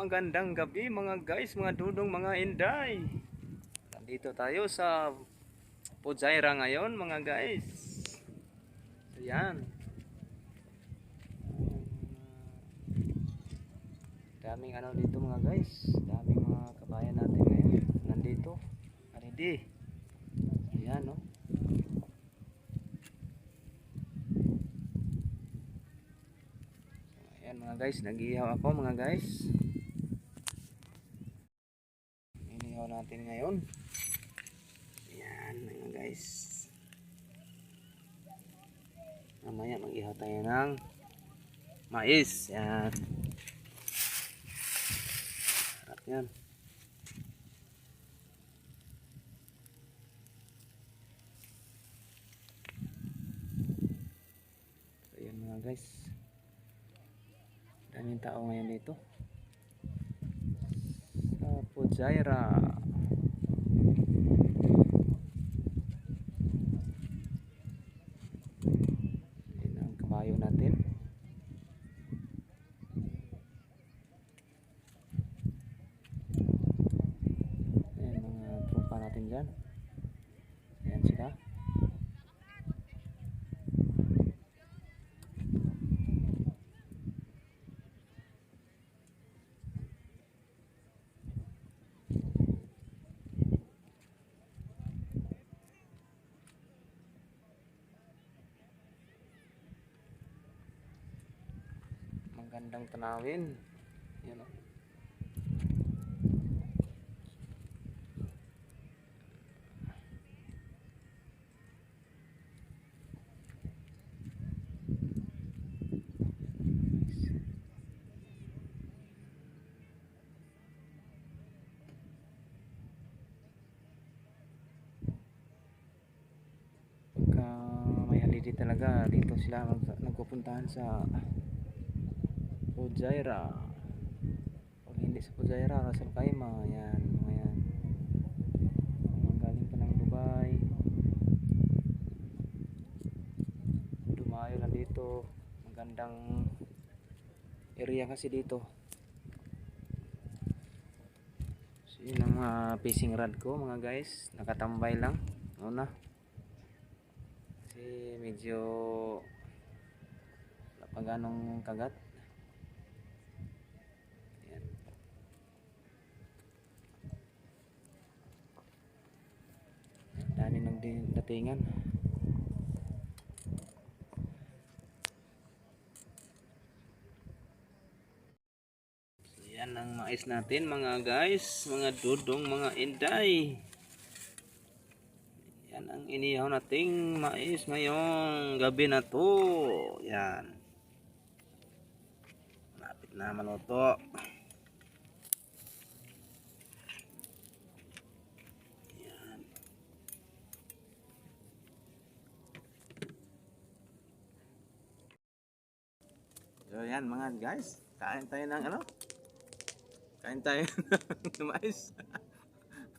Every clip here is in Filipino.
magandang gabi mga guys, mga dudong, mga inday. Nandito tayo sa Pujairah ngayon mga guys. Ayan. Daming ano dito mga guys. Daming mga kabayan natin ngayon. Nandito. Ready. Ayan no. Ayan mga guys, nag-ihaw ako mga guys. Inihaw natin ngayon. Ayan mga guys. Mamaya mag-ihaw tayo ng mais. Yan. Sarap yan. So yan mga guys. Daming tao ngayon dito. Sa Pujairah. Yan ang kabayo natin. Ayan mga trumpa natin dyan. Ayan sila. Magandang tanawin. Yan o. Pagka may holiday talaga, dito sila nagpupuntahan sa Pujairah. Pag hindi sa Pujairah, Ras Al Khaimah. Yan, mga yan. Mga galing pa ng Dubai. Dumayo lang dito. Magandang area kasi dito. So yun ang mga fishing rod ko mga guys. Nakatambay lang. Una. Kasi medyo wala pa ganong kagat. Dami ng datingan. So, yan ang mais natin mga guys, mga dudong, mga inday. Yan ang inihaw nating mais ngayong gabi na to. Yan. Malapit na maluto. So yan mga guys, kain tayo ng ano? Kain tayo ng mais.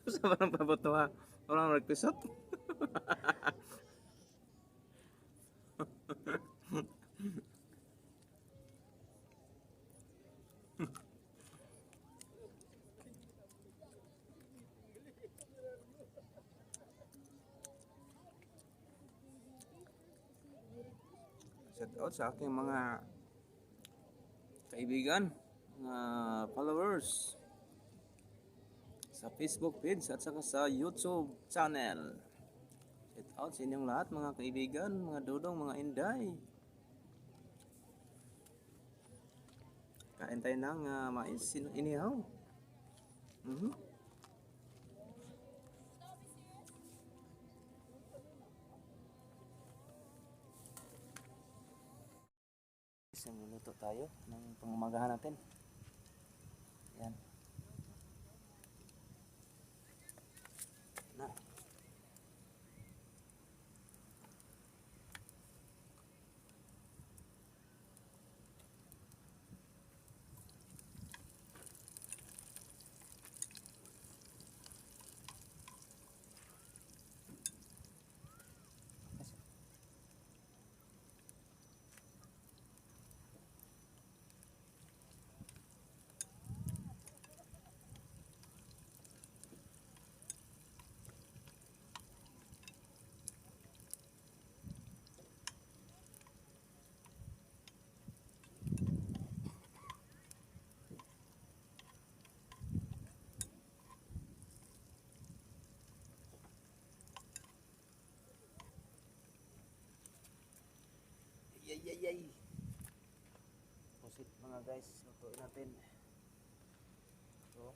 Sa parang paboto ha. Parang nagpisot. Shout out sa aking mga kaibigan, mga followers sa Facebook page at saka sa YouTube channel. Shout out sa inyong lahat mga kaibigan, mga dudong, mga inday. Kain tayo ng mais inihaw. Isang minuto tayo ng pangumagahan natin. Yan. Na. ay. Pusit mga guys, lutuin natin. Ito.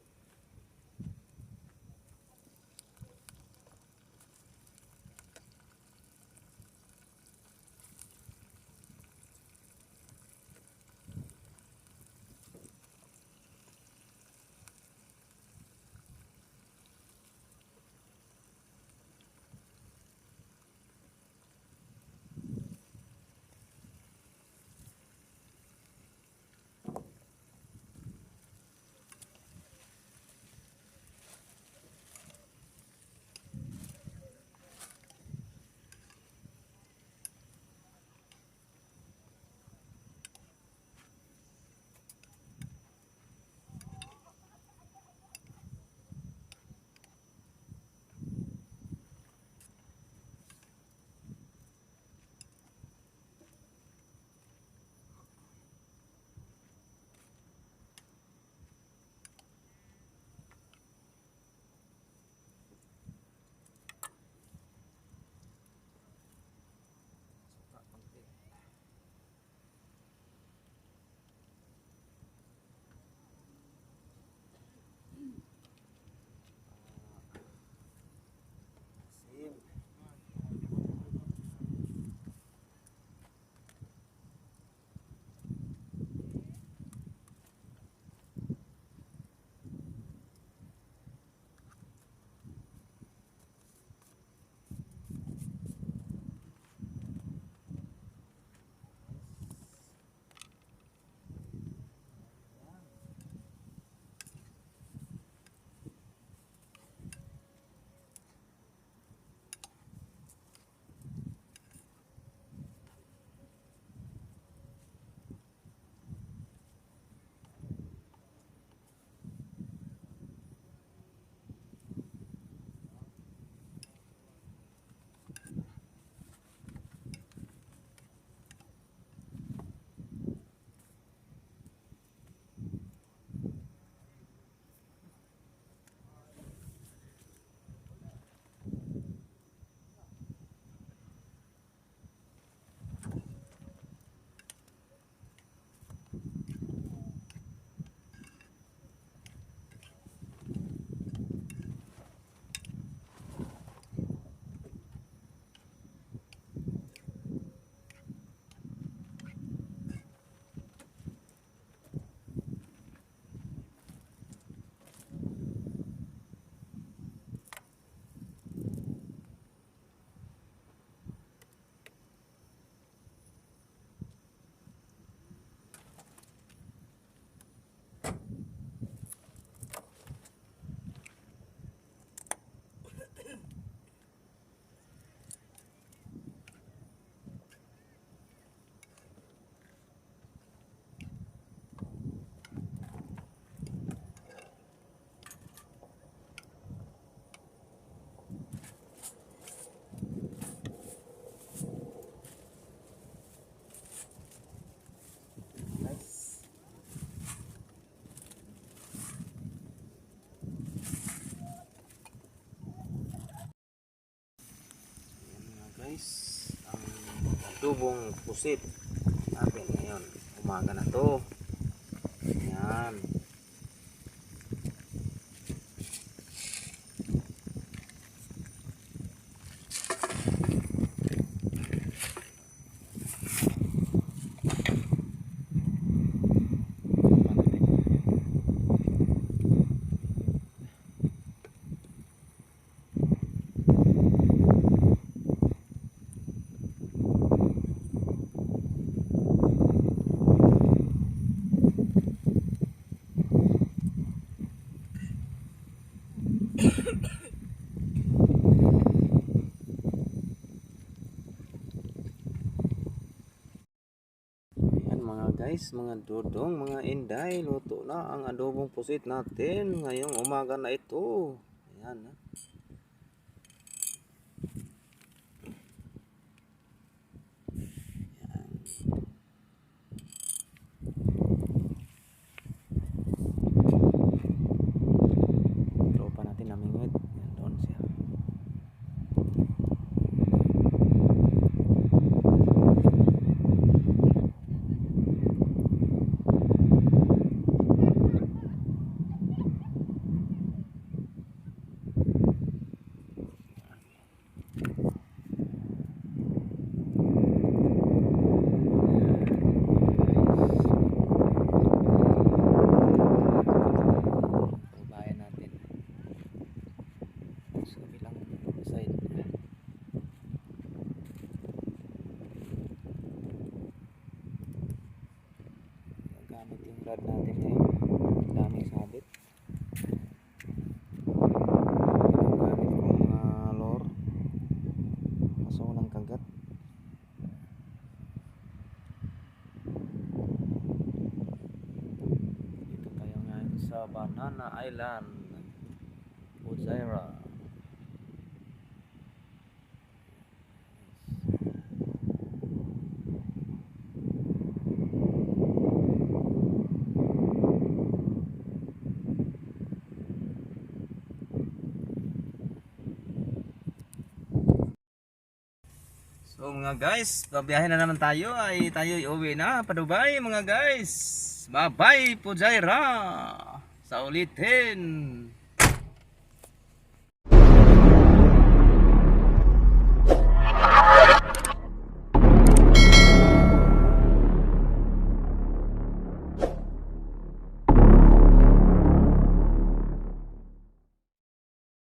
Guys, ang adobong pusit natin ngayon, umaga na to. Yan. Mga guys, mga dodong, mga inday, luto na ang adobong pusit natin ngayong umaga na ito. Ayan. Tropa natin namingwit. Yan doon siya. sa kabilang side. Gamit yung rod natin ngayon. Daming sabit. Gamit kong lure. Kaso walang kagat. Dito tayo ngayon sa Banana Island, Fujairah. So mga guys, babiyahin na naman tayo, ay tayo iuwi na pa Dubai mga guys. Bye bye Fujairah. Sa ulitin.